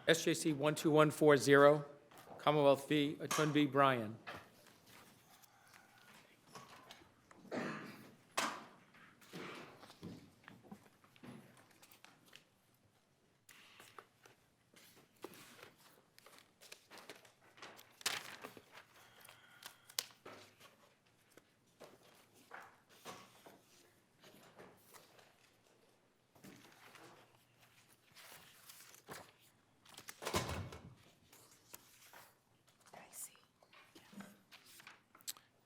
SJC-12140, Commonwealth v. Attorney v. Bryan.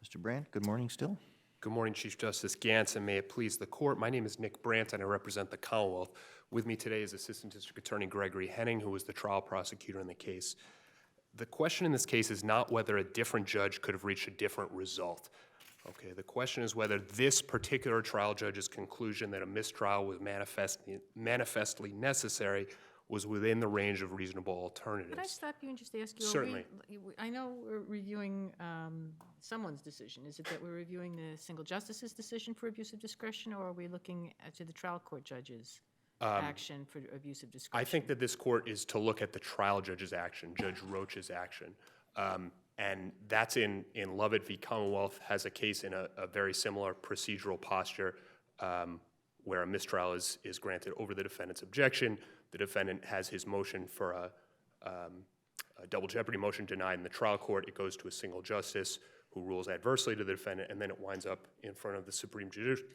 Mr. Brandt, good morning still. Good morning, Chief Justice Gantz, and may it please the court. My name is Nick Brandt, and I represent the Commonwealth. With me today is Assistant District Attorney Gregory Henning, who was the trial prosecutor in the case. The question in this case is not whether a different judge could have reached a different result. Okay, the question is whether this particular trial judge's conclusion that a mistrial was manifestly necessary was within the range of reasonable alternatives. Could I stop you and just ask you? Certainly. I know we're reviewing someone's decision. Is it that we're reviewing the single justice's decision for abuse of discretion, or are we looking to the trial court judge's action for abuse of discretion? I think that this court is to look at the trial judge's action, Judge Roach's action. And that's in Lovett v. Commonwealth, has a case in a very similar procedural posture where a mistrial is granted over the defendant's objection. The defendant has his motion for a double jeopardy motion denied in the trial court. It goes to a single justice who rules adversely to the defendant, and then it winds up in front of the Supreme Judicial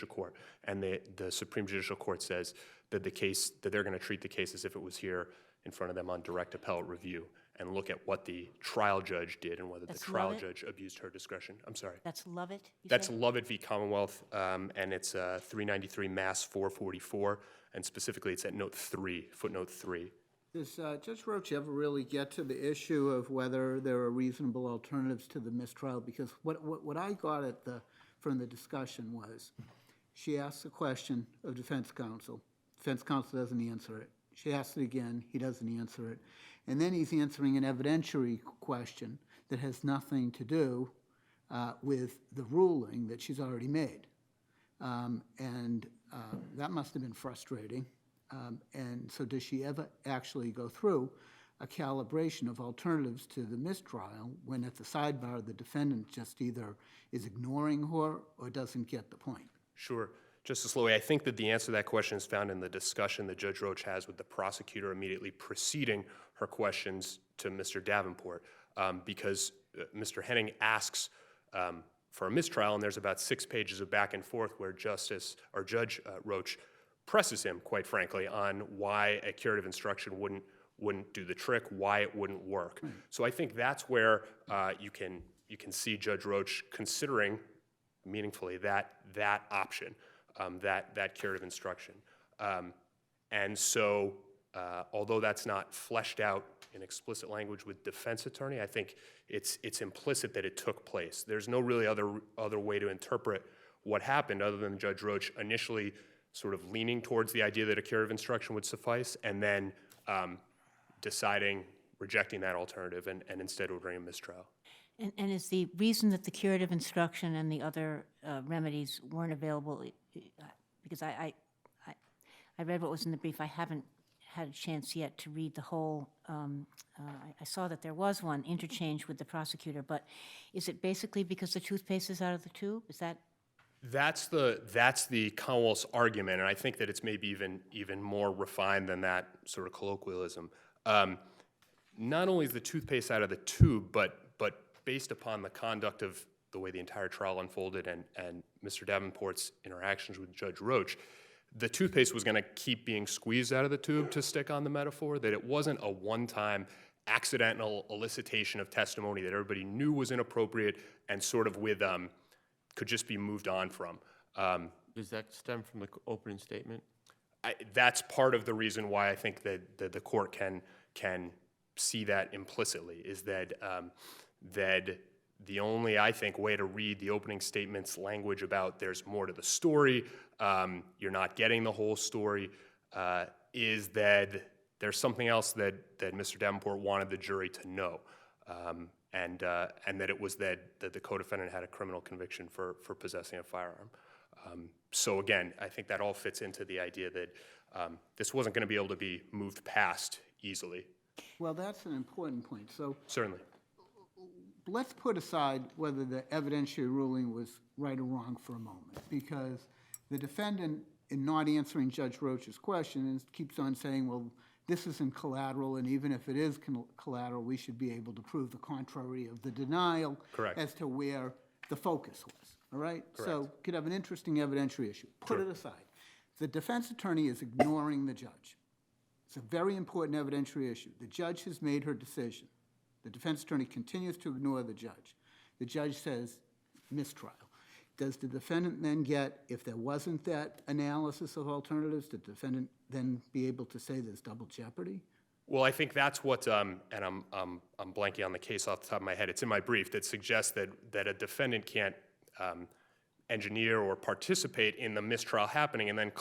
Court. And the Supreme Judicial Court says that they're going to treat the case as if it was here in front of them on direct appellate review and look at what the trial judge did and whether the trial judge abused her discretion. I'm sorry. That's Lovett? That's Lovett v. Commonwealth, and it's 393 Mass 444, and specifically it's at footnote 3. Does Judge Roach ever really get to the issue of whether there are reasonable alternatives to the mistrial? Because what I got from the discussion was, she asks a question of defense counsel. Defense counsel doesn't answer it. She asks it again. He doesn't answer it. And then he's answering an evidentiary question that has nothing to do with the ruling that she's already made. That must have been frustrating. And so does she ever actually go through a calibration of alternatives to the mistrial when at the sidebar the defendant just either is ignoring her or doesn't get the point? Sure. Justice Lowy, I think that the answer to that question is found in the discussion that Judge Roach has with the prosecutor immediately preceding her questions to Mr. Davenport, because Mr. Henning asks for a mistrial, and there's about 6 pages of back and forth where Judge Roach presses him, quite frankly, on why a curative instruction wouldn't do the trick, why it wouldn't work. So I think that's where you can see Judge Roach considering meaningfully that option, that curative instruction. And so although that's not fleshed out in explicit language with defense attorney, I think it's implicit that it took place. There's no really other way to interpret what happened other than Judge Roach initially sort of leaning towards the idea that a curative instruction would suffice, and then rejecting that alternative and instead ordering a mistrial. And is the reason that the curative instruction and the other remedies weren't available, because I read what was in the brief, I haven't had a chance yet to read the whole, I saw that there was one interchange with the prosecutor, but is it basically because the toothpaste is out of the tube? Is that? That's the Commonwealth's argument, and I think that it's maybe even more refined than that sort of colloquialism. Not only is the toothpaste out of the tube, but based upon the conduct of the way the entire trial unfolded and Mr. Davenport's interactions with Judge Roach, the toothpaste was going to keep being squeezed out of the tube, to stick on the metaphor, that it wasn't a one-time accidental elicitation of testimony that everybody knew was inappropriate and sort of could just be moved on from. Does that stem from the opening statement? That's part of the reason why I think that the court can see that implicitly, is that the only, I think, way to read the opening statement's language about there's more to the story, you're not getting the whole story, is that there's something else that Mr. Davenport wanted the jury to know. And that it was that the co-defendant had a criminal conviction for possessing a firearm. So again, I think that all fits into the idea that this wasn't going to be able to be moved past easily. Well, that's an important point. So Certainly. let's put aside whether the evidentiary ruling was right or wrong for a moment, because the defendant, in not answering Judge Roach's question, keeps on saying, well, this isn't collateral, and even if it is collateral, we should be able to prove the contrary of the denial. Correct. As to where the focus was, all right? Correct. So could have an interesting evidentiary issue. Put it aside. The defense attorney is ignoring the judge. It's a very important evidentiary issue. The judge has made her decision. The defense attorney continues to ignore the judge. The judge says mistrial. Does the defendant then get, if there wasn't that analysis of alternatives, the defendant then be able to say there's double jeopardy? Well, I think that's what, and I'm blanking on the case off the top of my head. It's in my brief that suggests that a defendant can't engineer or participate in the mistrial happening and then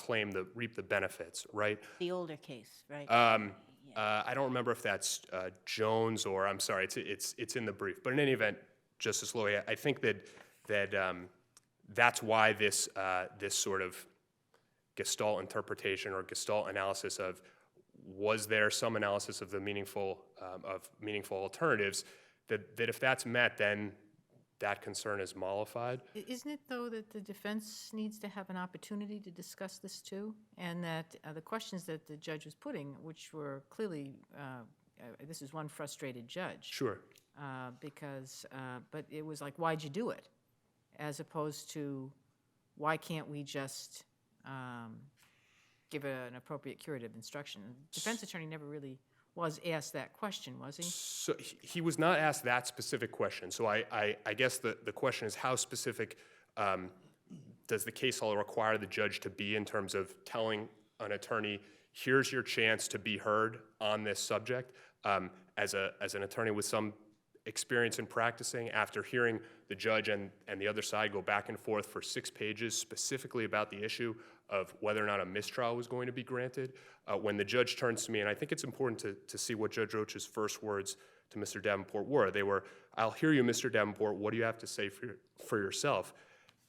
reap the benefits, right? The older case, right? I don't remember if that's Jones or, I'm sorry, it's in the brief. But in any event, Justice Lowy, I think that's why this sort of Gestalt interpretation or Gestalt analysis of was there some analysis of the meaningful alternatives, that if that's met, then that concern is mollified. Isn't it, though, that the defense needs to have an opportunity to discuss this, too? And that the questions that the judge was putting, which were clearly, this is one frustrated judge. Sure. But it was like, why'd you do it? As opposed to, why can't we just give an appropriate curative instruction? The defense attorney never really was asked that question, was he? So he was not asked that specific question. So I guess the question is, how specific does the case law require the judge to be in terms of telling an attorney, here's your chance to be heard on this subject? As an attorney with some experience in practicing, after hearing the judge and the other side go back and forth for 6 pages specifically about the issue of whether or not a mistrial was going to be granted, when the judge turns to me, and I think it's important to see what Judge Roach's first words to Mr. Davenport were. They were, "I'll hear you, Mr. Davenport. What do you have to say for yourself?"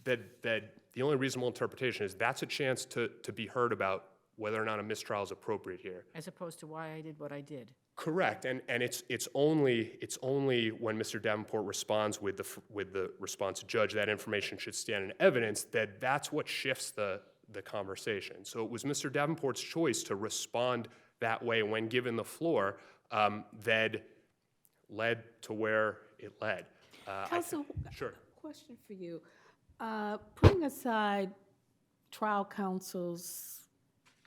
That the only reasonable interpretation is that's a chance to be heard about whether or not a mistrial is appropriate here. As opposed to why I did what I did. Correct, and it's only when Mr. Davenport responds with the response judge that information should stand in evidence that's what shifts the conversation. So it was Mr. Davenport's choice to respond that way when given the floor that led to where it led. Counsel, sure. question for you. Putting aside trial counsel's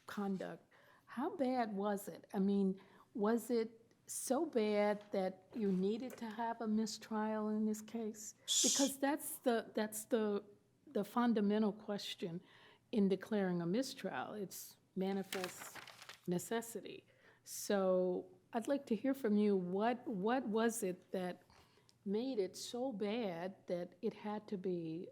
conduct, how bad was it? I mean, was it so bad that you needed to have a mistrial in this case? Because that's the fundamental question in declaring a mistrial. It's manifest necessity. So I'd like to hear from you, what was it that made it so bad that it had to be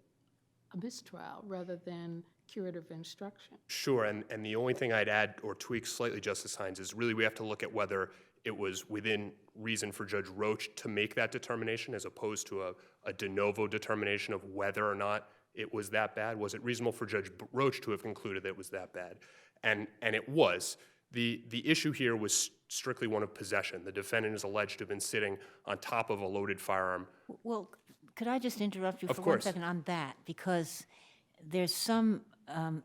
a mistrial rather than curative instruction? Sure, and the only thing I'd add or tweak slightly, Justice Hines, is really we have to look at whether it was within reason for Judge Roach to make that determination as opposed to a de novo determination of whether or not it was that bad. Was it reasonable for Judge Roach to have concluded that it was that bad? And it was. The issue here was strictly one of possession. The defendant is alleged to have been sitting on top of a loaded firearm. Well, could I just interrupt you Of for 1 course. second on that? Because there's some,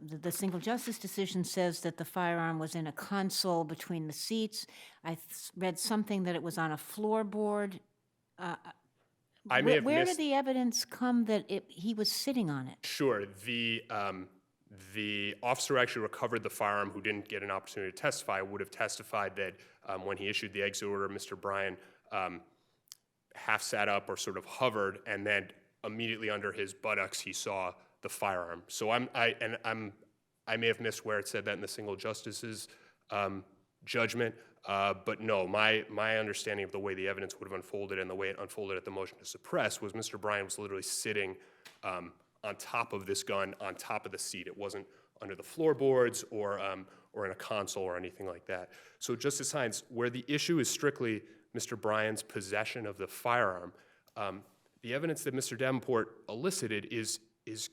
the single justice decision says that the firearm was in a console between the seats. I read something that it was on a floorboard. Where did the evidence come that he was sitting on it? Sure. The officer actually recovered the firearm who didn't get an opportunity to testify, would have testified that when he issued the exit order, Mr. Bryan half sat up or sort of hovered, and then immediately under his buttocks he saw the firearm. So I may have missed where it said that in the single justice's judgment, but no, my understanding of the way the evidence would have unfolded and the way it unfolded at the motion to suppress was Mr. Bryan was literally sitting on top of this gun, on top of the seat. It wasn't under the floorboards or in a console or anything like that. So Justice Hines, where the issue is strictly Mr. Bryan's possession of the firearm, the evidence that Mr. Davenport elicited is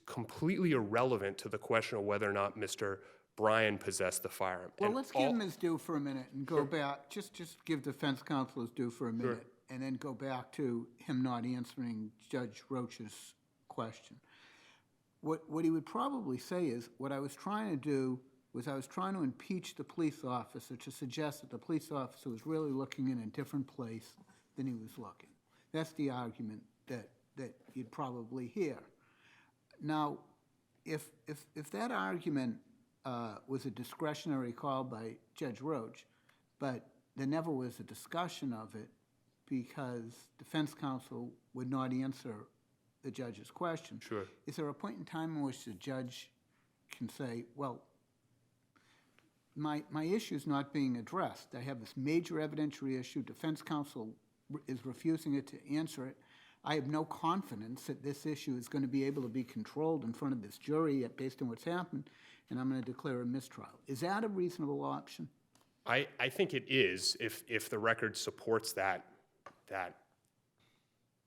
completely irrelevant to the question of whether or not Mr. Bryan possessed the firearm. Well, And let's give all- him his due for a minute and go back, just give defense counsel his due for a minute, and then go back to him not answering Judge Roach's question. What he would probably say is, what I was trying to do was I was trying to impeach the police officer to suggest that the police officer was really looking in a different place than he was looking. That's the argument that you'd probably hear. Now, if that argument was a discretionary call by Judge Roach, but there never was a discussion of it because defense counsel would not answer the judge's question. Sure. Is there a point in time in which the judge can say, well, my issue's not being addressed. I have this major evidentiary issue. Defense counsel is refusing it to answer it. I have no confidence that this issue is going to be able to be controlled in front of this jury based on what's happened, and I'm going to declare a mistrial. Is that a reasonable option? I think it is if the record supports that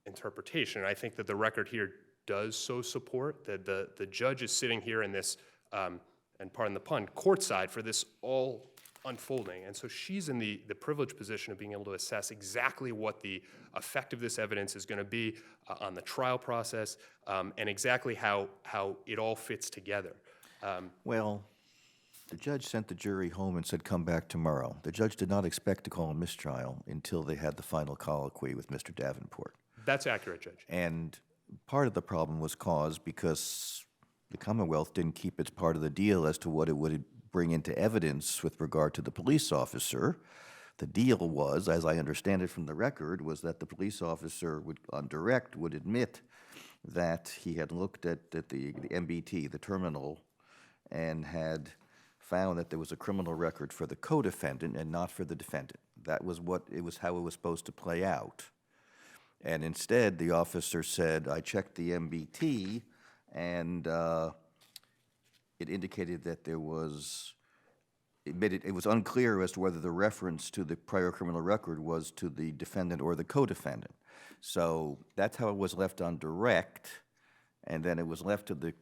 interpretation. I think that the record here does so support that the judge is sitting here in this, and pardon the pun, courtside for this all unfolding. And so she's in the privileged position of being able to assess exactly what the effect of this evidence is going to be on the trial process, and exactly how it all fits together. Well, the judge sent the jury home and said, come back tomorrow. The judge did not expect to call a mistrial until they had the final colloquy with Mr. Davenport. That's accurate, Judge. And part of the problem was caused because the Commonwealth didn't keep its part of the deal as to what it would bring into evidence with regard to the police officer. The deal was, as I understand it from the record, was that the police officer would, on direct, would admit that he had looked at the MBT, the terminal, and had found that there was a criminal record for the co-defendant and not for the defendant. That was how it was supposed to play out. And instead, the officer said, I checked the MBT, and it indicated that it was unclear as to whether the reference to the prior criminal record was to the defendant or the co-defendant. So that's how it was left on direct, and then it was left to the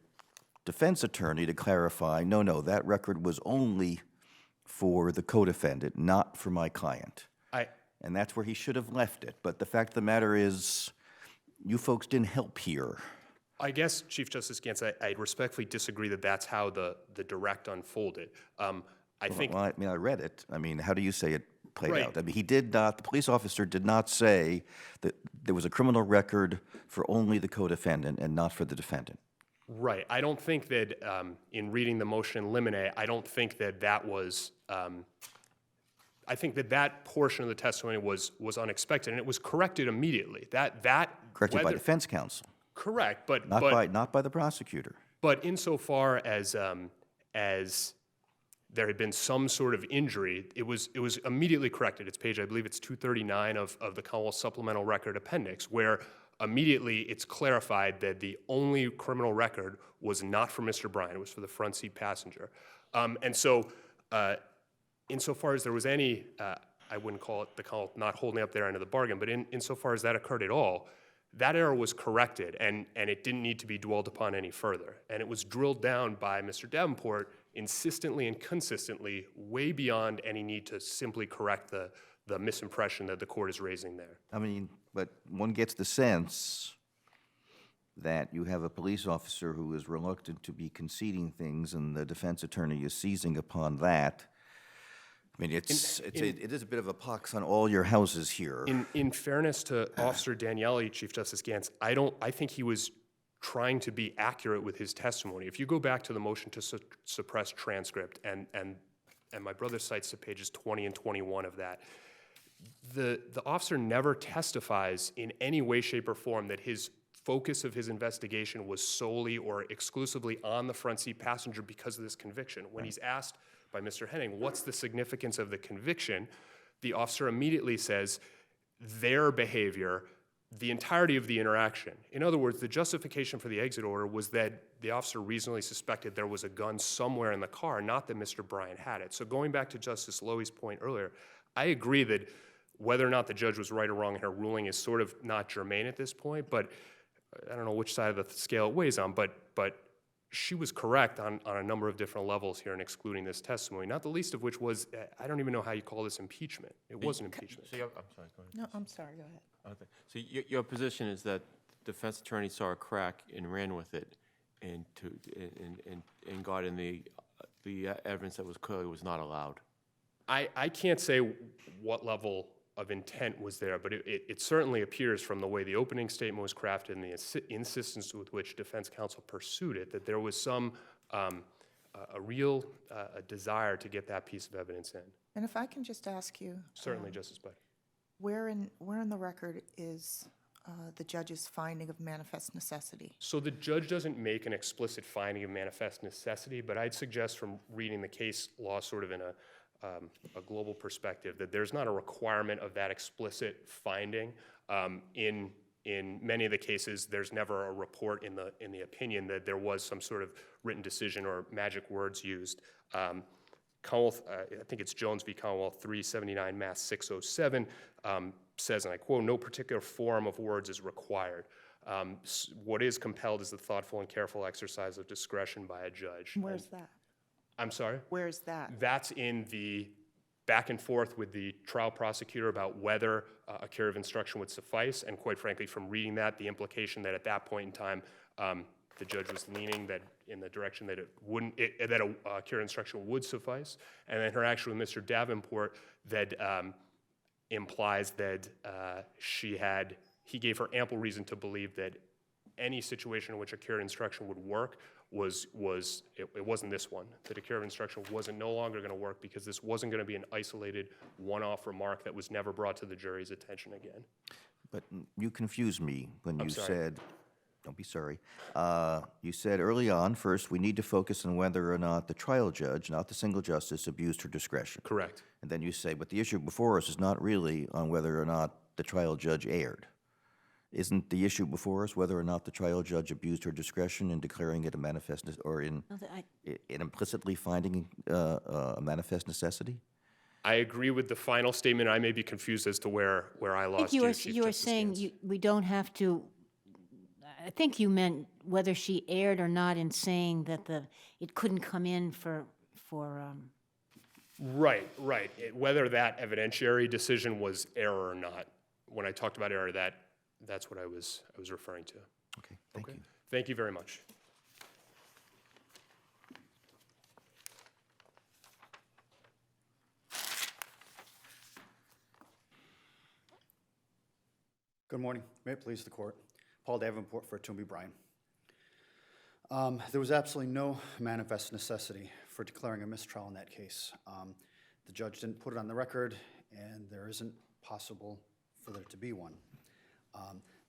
defense attorney to clarify, no, that record was only for the co-defendant, not for my client. And that's where he should have left it. But the fact of the matter is, you folks didn't help here. I guess, Chief Justice Gantz, I respectfully disagree that that's how the direct unfolded. I think... Well, I mean, I read it. I mean, how do you say it played Right. out? I mean, the police officer did not say that there was a criminal record for only the co-defendant and not for the defendant. Right. I don't think that, in reading the motion in limine, I don't think that was... I think that portion of the testimony was unexpected, and it was corrected immediately. Corrected by defense counsel. Correct, but Not by the prosecutor. But insofar as there had been some sort of injury, it was immediately corrected. It's page, I believe it's 239 of the Commonwealth Supplemental Record Appendix, where immediately it's clarified that the only criminal record was not for Mr. Bryan, it was for the front seat passenger. And so, insofar as there was any, I wouldn't call it the Commonwealth not holding up their end of the bargain, but insofar as that occurred at all, that error was corrected, and it didn't need to be dwelled upon any further. And it was drilled down by Mr. Davenport insistently and consistently, way beyond any need to simply correct the misimpression that the court is raising there. I mean, but one gets the sense that you have a police officer who is reluctant to be conceding things, and the defense attorney is seizing upon that. I mean, it is a bit of a pox on all your houses here. In fairness to Officer Daniele, Chief Justice Gantz, I think he was trying to be accurate with his testimony. If you go back to the motion to suppress transcript, and my brother cites the pages 20 and 21 of that, the officer never testifies in any way, shape, or form that his focus of his investigation was solely or exclusively on the front seat passenger because of this conviction. When he's asked by Mr. Henning, what's the significance of the conviction, the officer immediately says their behavior, the entirety of the interaction. In other words, the justification for the exit order was that the officer reasonably suspected there was a gun somewhere in the car, not that Mr. Bryan had it. So going back to Justice Lowy's point earlier, I agree that whether or not the judge was right or wrong in her ruling is sort of not germane at this point, but I don't know which side of the scale it weighs on, but she was correct on a number of different levels here in excluding this testimony, not the least of which was, I don't even know how you call this impeachment. It wasn't impeachment. So I'm sorry, go ahead. No, I'm sorry, go ahead. Okay. So your position is that the defense attorney saw a crack and ran with it and got in the evidence that was clearly was not allowed? I can't say what level of intent was there, but it certainly appears from the way the opening statement was crafted and the insistence with which defense counsel pursued it, that there was some, a real desire to get that piece of evidence in. And if I can just ask you. Certainly, Justice Bud. Where in the record is the judge's finding of manifest necessity? So the judge doesn't make an explicit finding of manifest necessity, but I'd suggest from reading the case law sort of in a global perspective that there's not a requirement of that explicit finding. In many of the cases, there's never a report in the opinion that there was some sort of written decision or magic words used. Commonwealth, I think it's Jones v. Commonwealth 379 Mass 607 says, and I quote, "No particular form of words is required. What is compelled is the thoughtful and careful exercise of discretion by a judge." Where's that? I'm sorry? Where is that? That's in the back and forth with the trial prosecutor about whether a curative instruction would suffice, and quite frankly, from reading that, the implication that at that point in time, the judge was leaning that in the direction that it wouldn't, that a curative instruction would suffice, and then her action with Mr. Davenport that implies that he gave her ample reason to believe that any situation in which a curative instruction would work it wasn't this one, that a curative instruction wasn't no longer going to work because this wasn't going to be an isolated one-off remark that was never brought to the jury's attention again. But you confused me when I'm you sorry. said, don't be sorry, you said early on, first, we need to focus on whether or not the trial judge, not the single justice, abused her discretion. Correct. And then you say, but the issue before us is not really on whether or not the trial judge erred. Isn't the issue before us whether or not the trial judge abused her discretion in declaring it a manifest, or in implicitly finding a manifest necessity? I agree with the final statement. I may be confused as to where I I lost think you, you were, Chief you were Justice saying Gans. we don't have to, I think you meant whether she erred or not in saying that it couldn't come in for Right. Whether that evidentiary decision was error or not. When I talked about error, that's what I was referring to. Okay, thank you. Thank you very much. Good morning. May it please the court. Paul Davenport for Toomey Bryan. There was absolutely no manifest necessity for declaring a mistrial in that case. The judge didn't put it on the record, and there isn't possible for there to be one.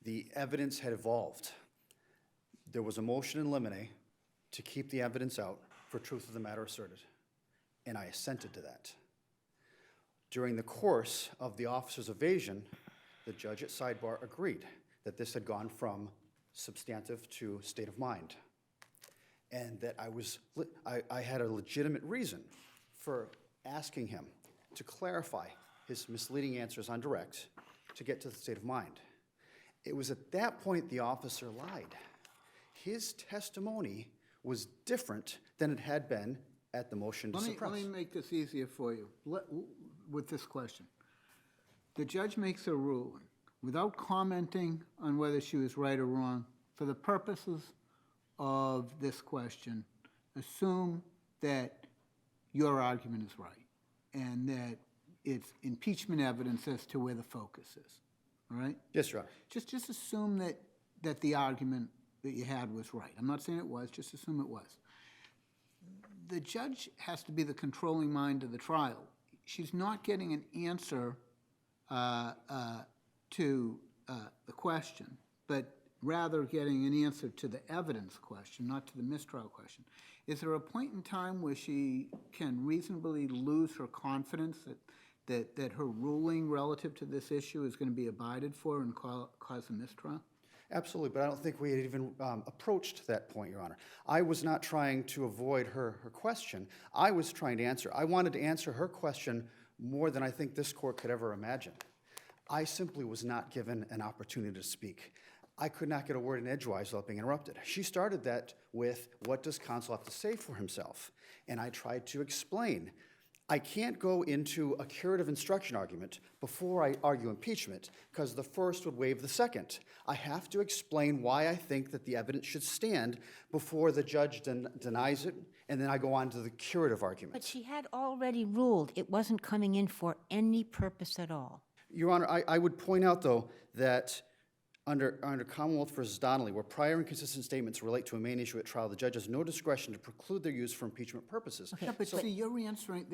The evidence had evolved. There was a motion in limine to keep the evidence out for truth of the matter asserted, and I assented to that. During the course of the officer's evasion, the judge at sidebar agreed that this had gone from substantive to state of mind, and that I had a legitimate reason for asking him to clarify his misleading answers on direct to get to the state of mind. It was at that point the officer lied. His testimony was different than it had been at the motion to suppress. Let me make this easier for you with this question. The judge makes a ruling without commenting on whether she was right or wrong. For the purposes of this question, assume that your argument is right and that it's impeachment evidence as to where the focus is, all right? Yes, Your Honor. Just assume that the argument that you had was right. I'm not saying it was, just assume it was. The judge has to be the controlling mind of the trial. She's not getting an answer to the question, but rather getting an answer to the evidence question, not to the mistrial question. Is there a point in time where she can reasonably lose her confidence that her ruling relative to this issue is going to be abided for and cause a mistrial? Absolutely, but I don't think we had even approached that point, Your Honor. I was not trying to avoid her question. I was trying to answer. I wanted to answer her question more than I think this court could ever imagine. I simply was not given an opportunity to speak. I could not get a word in edgewise without being interrupted. She started that with, what does counsel have to say for himself? And I tried to explain. I can't go into a curative instruction argument before I argue impeachment, because the first would waive the second. I have to explain why I think that the evidence should stand before the judge denies it, and then I go on to the curative argument. But she had already ruled it wasn't coming in for any purpose at all. Your Honor, I would point out, though, that under Commonwealth versus Donnelly, where prior inconsistent statements relate to a main issue at trial, the judge has no discretion to preclude their use for impeachment purposes. Yeah, but see, you're answering,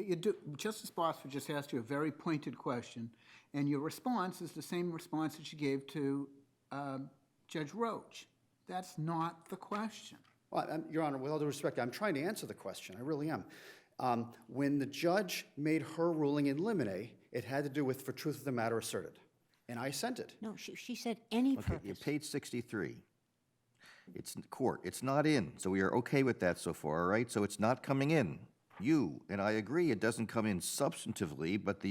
Justice Bosford just asked you a very pointed question, and your response is the same response that you gave to Judge Roach. That's not the question. Well, Your Honor, with all due respect, I'm trying to answer the question. I really am. When the judge made her ruling in limine, it had to do with for truth of the matter asserted. And I sent it. No, she said any purpose. Page 63. It's court. It's not in. So we are okay with that so far, all right? So it's not coming in. You, and I agree, it doesn't come in substantively, but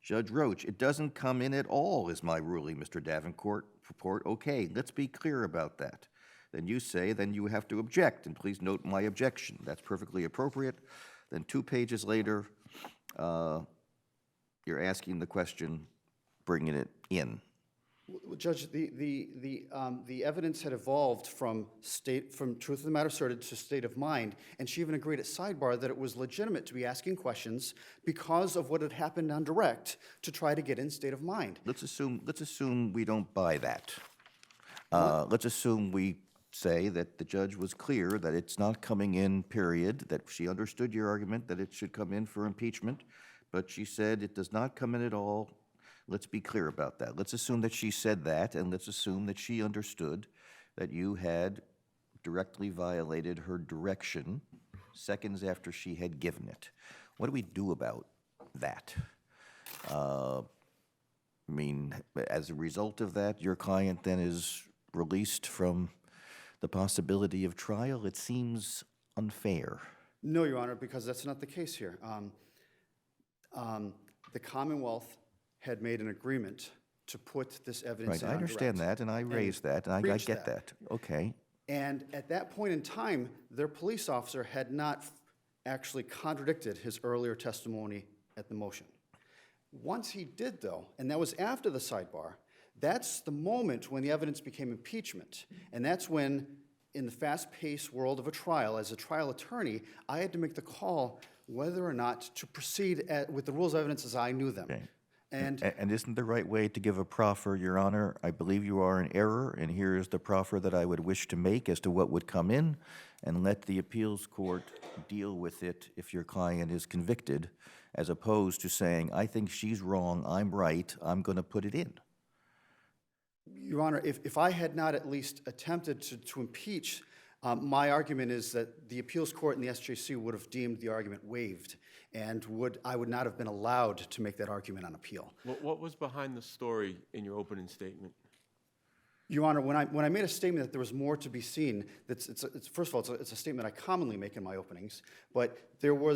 Judge Roach, it doesn't come in at all, is my ruling, Mr. Davenport. Okay, let's be clear about that. Then you say, then you have to object, and please note my objection. That's perfectly appropriate. Then 2 pages later, you're asking the question, bringing it in. Well, Judge, the evidence had evolved from truth of the matter asserted to state of mind, and she even agreed at sidebar that it was legitimate to be asking questions because of what had happened on direct to try to get in state of mind. Let's assume we don't buy that. Let's assume we say that the judge was clear that it's not coming in, period, that she understood your argument that it should come in for impeachment, but she said it does not come in at all. Let's be clear about that. Let's assume that she said that, and let's assume that she understood that you had directly violated her direction seconds after she had given it. What do we do about that? I mean, as a result of that, your client then is released from the possibility of trial? It seems unfair. No, Your Honor, because that's not the case here. The Commonwealth had made an agreement to put this evidence in Right, I on understand direct. that, and I raised that, and I breached get that. Okay. And at that point in time, their police officer had not actually contradicted his earlier testimony at the motion. Once he did, though, and that was after the sidebar, that's the moment when the evidence became impeachment. And that's when, in the fast-paced world of a trial, as a trial attorney, I had to make the call whether or not to proceed with the rules of evidence as I knew them. Okay. And isn't the right way to give a proffer, Your Honor? I believe you are in error, and here is the proffer that I would wish to make as to what would come in, and let the appeals court deal with it if your client is convicted, as opposed to saying, I think she's wrong, I'm right, I'm going to put it in. Your Honor, if I had not at least attempted to impeach, my argument is that the appeals court and the SJC would have deemed the argument waived, and I would not have been allowed to make that argument on appeal. What was behind the story in your opening statement? Your Honor, when I made a statement that there was more to be seen, first of all, it's a statement I commonly make in my openings, but there were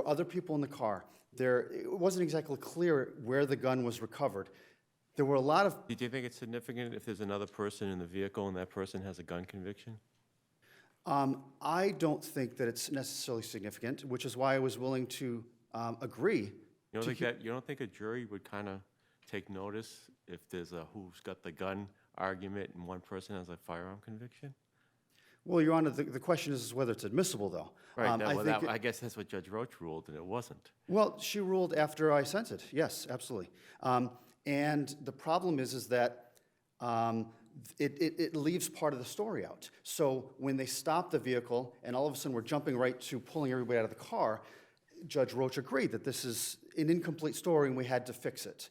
other people in the car. It wasn't exactly clear where the gun was recovered. There were a lot of... Do you think it's significant if there's another person in the vehicle and that person has a gun conviction? I don't think that it's necessarily significant, which is why I was willing to agree. You don't think a jury would kind of take notice if there's a who's got the gun argument and one person has a firearm conviction? Well, Your Honor, the question is whether it's admissible, though. Right. I guess that's what Judge Roach ruled, and it wasn't. Well, she ruled after I sent it. Yes, absolutely. And the problem is that it leaves part of the story out. So when they stopped the vehicle and all of a sudden we're jumping right to pulling everybody out of the car, Judge Roach agreed that this is an incomplete story and we had to fix it.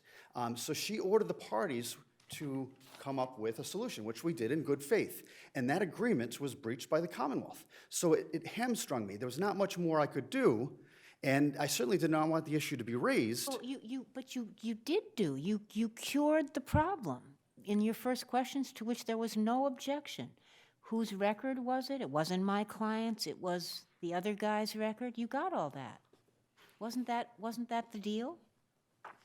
So she ordered the parties to come up with a solution, which we did in good faith. And that agreement was breached by the Commonwealth. So it hamstrung me. There was not much more I could do. And I certainly did not want the issue to be raised. Well, you did do. You cured the problem in your first questions, to which there was no objection. Whose record was it? It wasn't my client's. It was the other guy's record. You got all that. Wasn't that the deal?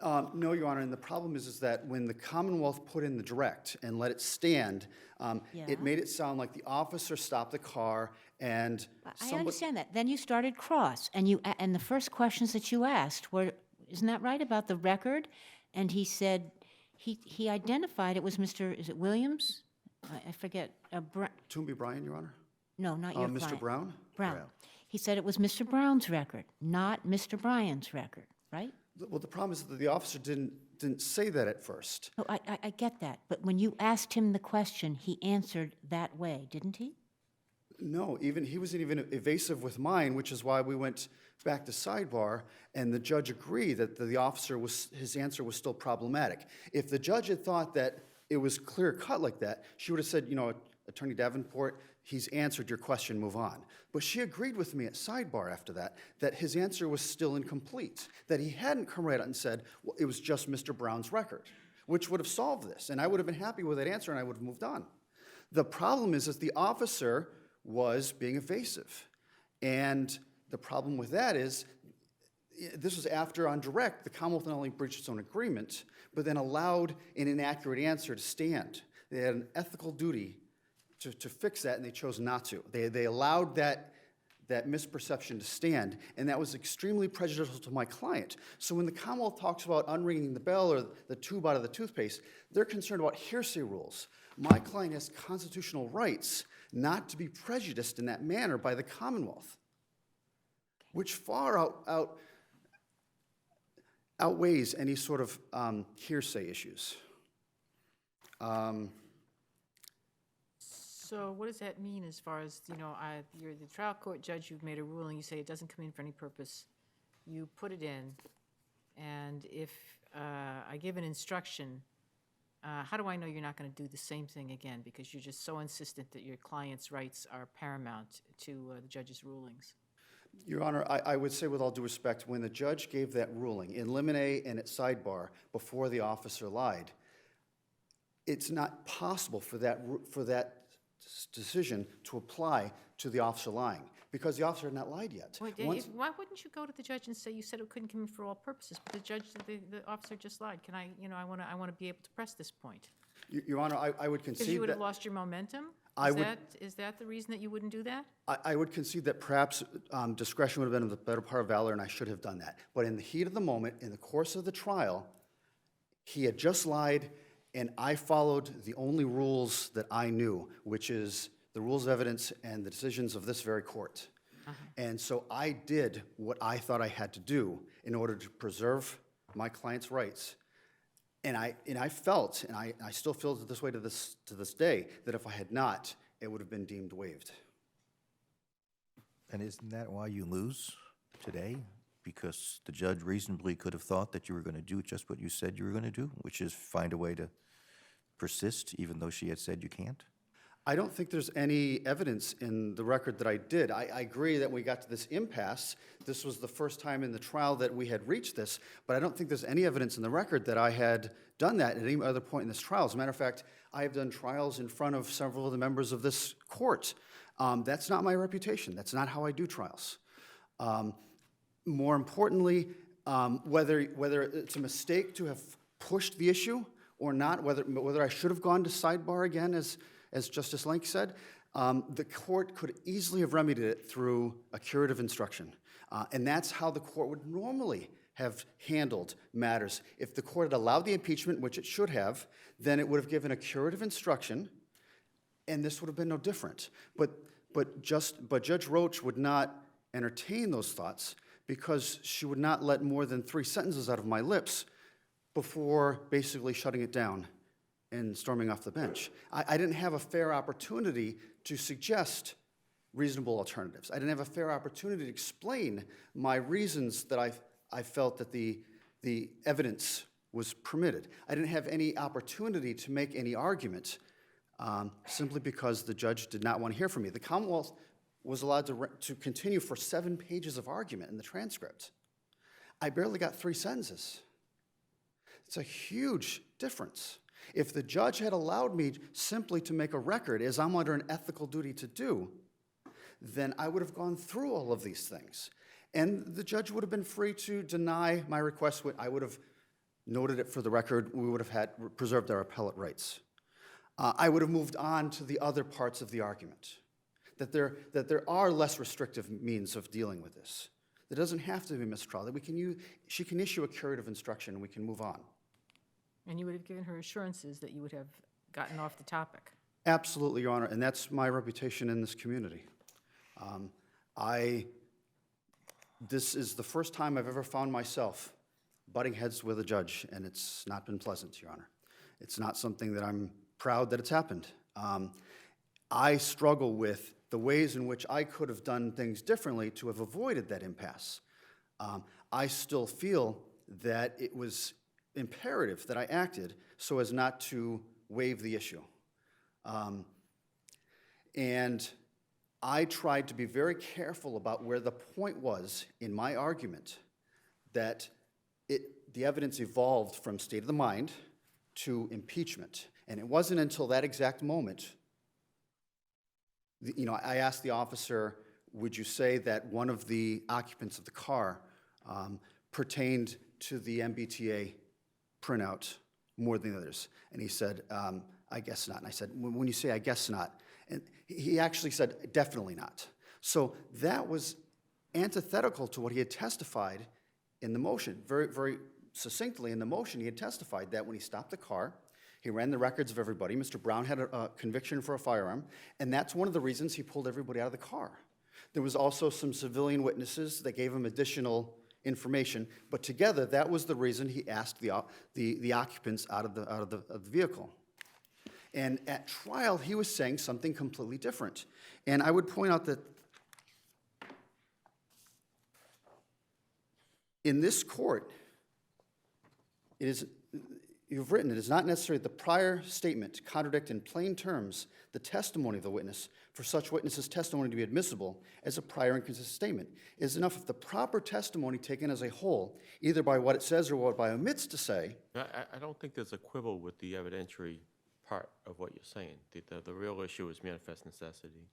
No, Your Honor, and the problem is that when the Commonwealth put in the direct and let it stand, Yeah. it made it sound like the officer stopped the car and I somebody... understand that. Then you started cross, and and the first questions that you asked were, isn't that right, about the record? And he said, he identified it was Mr., is it Williams? I forget, Toomey Bryan, Your Honor? no, not your Mr. client. Brown? Brown. He said it was Mr. Brown's record, not Mr. Bryan's record, right? Well, the problem is that the officer didn't say that at first. Oh, I get that, but when you asked him the question, he answered that way, didn't he? No, he wasn't even evasive with mine, which is why we went back to sidebar, and the judge agreed that his answer was still problematic. If the judge had thought that it was clear cut like that, she would have said, Attorney Davenport, he's answered your question, move on. But she agreed with me at sidebar after that his answer was still incomplete, that he hadn't come right out and said, well, it was just Mr. Brown's record, which would have solved this, and I would have been happy with that answer and I would have moved on. The problem is that the officer was being evasive, and the problem with that is, this was after on direct, the Commonwealth not only breached its own agreement, but then allowed an inaccurate answer to stand. They had an ethical duty to fix that, and they chose not to. They allowed that misperception to stand, and that was extremely prejudicial to my client. So when the Commonwealth talks about unringing the bell or the tube out of the toothpaste, they're concerned about hearsay rules. My client has constitutional rights not to be prejudiced in that manner by the Commonwealth, which far outweighs any sort of hearsay issues. So what does that mean as far as, you're the trial court judge, you've made a ruling, you say it doesn't come in for any purpose, you put it in, and if I give an instruction, how do I know you're not going to do the same thing again? Because you're just so insistent that your client's rights are paramount to the judge's rulings. Your Honor, I would say with all due respect, when the judge gave that ruling in limine and at sidebar before the officer lied, it's not possible for that decision to apply to the officer lying, because the officer had not lied yet. Why wouldn't you go to the judge and say, you said it couldn't come in for all purposes, but the officer just lied? Can I want to be able to press this point? Your Honor, I would concede that... Because you would have lost your momentum? Is that the reason that you wouldn't do that? I would concede that perhaps discretion would have been the better part of valor, and I should have done that. But in the heat of the moment, in the course of the trial, he had just lied, and I followed the only rules that I knew, which is the rules of evidence and the decisions of this very court. And so I did what I thought I had to do in order to preserve my client's rights. And I felt, and I still feel this way to this day, that if I had not, it would have been deemed waived. And isn't that why you lose today? Because the judge reasonably could have thought that you were going to do just what you said you were going to do, which is find a way to persist, even though she had said you can't? I don't think there's any evidence in the record that I did. I agree that we got to this impasse. This was the first time in the trial that we had reached this, but I don't think there's any evidence in the record that I had done that at any other point in this trial. As a matter of fact, I have done trials in front of several of the members of this court. That's not my reputation. That's not how I do trials. More importantly, whether it's a mistake to have pushed the issue or not, whether I should have gone to sidebar again, as Justice Lenk said, the court could easily have remedied it through a curative instruction. And that's how the court would normally have handled matters. If the court had allowed the impeachment, which it should have, then it would have given a curative instruction, and this would have been no different. But Judge Roach would not entertain those thoughts because she would not let more than 3 sentences out of my lips before basically shutting it down and storming off the bench. I didn't have a fair opportunity to suggest reasonable alternatives. I didn't have a fair opportunity to explain my reasons that I felt that the evidence was permitted. I didn't have any opportunity to make any argument simply because the judge did not want to hear from me. The Commonwealth was allowed to continue for 7 pages of argument in the transcript. I barely got 3 sentences. It's a huge difference. If the judge had allowed me simply to make a record, as I'm under an ethical duty to do, then I would have gone through all of these things. And the judge would have been free to deny my request. I would have noted it for the record, we would have had preserved our appellate rights. I would have moved on to the other parts of the argument, that there are less restrictive means of dealing with this. There doesn't have to be a mistrial, that she can issue a curative instruction and we can move on. And you would have given her assurances that you would have gotten off the topic. Absolutely, Your Honor, and that's my reputation in this community. This is the first time I've ever found myself butting heads with a judge, and it's not been pleasant, Your Honor. It's not something that I'm proud that it's happened. I struggle with the ways in which I could have done things differently to have avoided that impasse. I still feel that it was imperative that I acted so as not to waive the issue. And I tried to be very careful about where the point was in my argument that the evidence evolved from state of the mind to impeachment. And it wasn't until that exact moment, I asked the officer, would you say that one of the occupants of the car pertained to the MBTA printout more than the others? And he said, I guess not. And I said, when you say I guess not, and he actually said, definitely not. So that was antithetical to what he had testified in the motion. Very, very succinctly in the motion, he had testified that when he stopped the car, he ran the records of everybody. Mr. Brown had a conviction for a firearm, and that's one of the reasons he pulled everybody out of the car. There was also some civilian witnesses that gave him additional information, but together, that was the reason he asked the occupants out of the vehicle. And at trial, he was saying something completely different. And I would point out that in this court, you've written, it is not necessary that the prior statement to contradict in plain terms the testimony of the witness for such witness's testimony to be admissible as a prior inconsistent statement. It is enough if the proper testimony taken as a whole, either by what it says or what it omits to say. I don't think there's a quibble with the evidentiary part of what you're saying. The real issue is manifest necessity.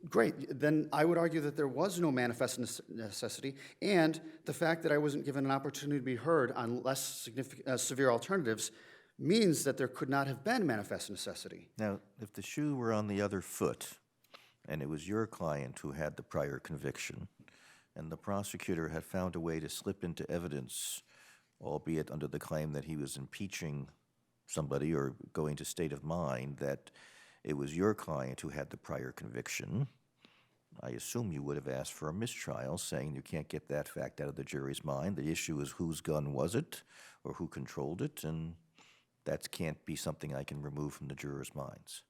Great. Then I would argue that there was no manifest necessity, and the fact that I wasn't given an opportunity to be heard on less severe alternatives means that there could not have been manifest necessity. Now, if the shoe were on the other foot, and it was your client who had the prior conviction, and the prosecutor had found a way to slip into evidence, albeit under the claim that he was impeaching somebody or going to state of mind, that it was your client who had the prior conviction, I assume you would have asked for a mistrial, saying you can't get that fact out of the jury's mind. The issue is whose gun was it or who controlled it, and that can't be something I can remove from the jurors' minds.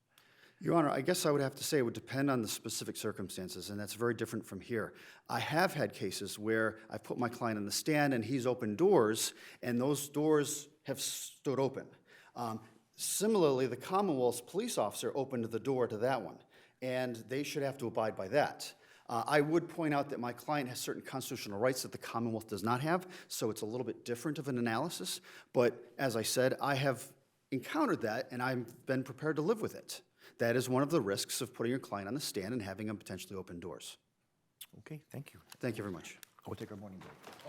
Your Honor, I guess I would have to say it would depend on the specific circumstances, and that's very different from here. I have had cases where I put my client in the stand and he's opened doors, and those doors have stood open. Similarly, the Commonwealth's police officer opened the door to that one, and they should have to abide by that. I would point out that my client has certain constitutional rights that the Commonwealth does not have, so it's a little bit different of an analysis. But as I said, I have encountered that, and I've been prepared to live with it. That is one of the risks of putting your client on the stand and having him potentially open doors. Okay, thank you. Thank you very much. We'll take our morning break.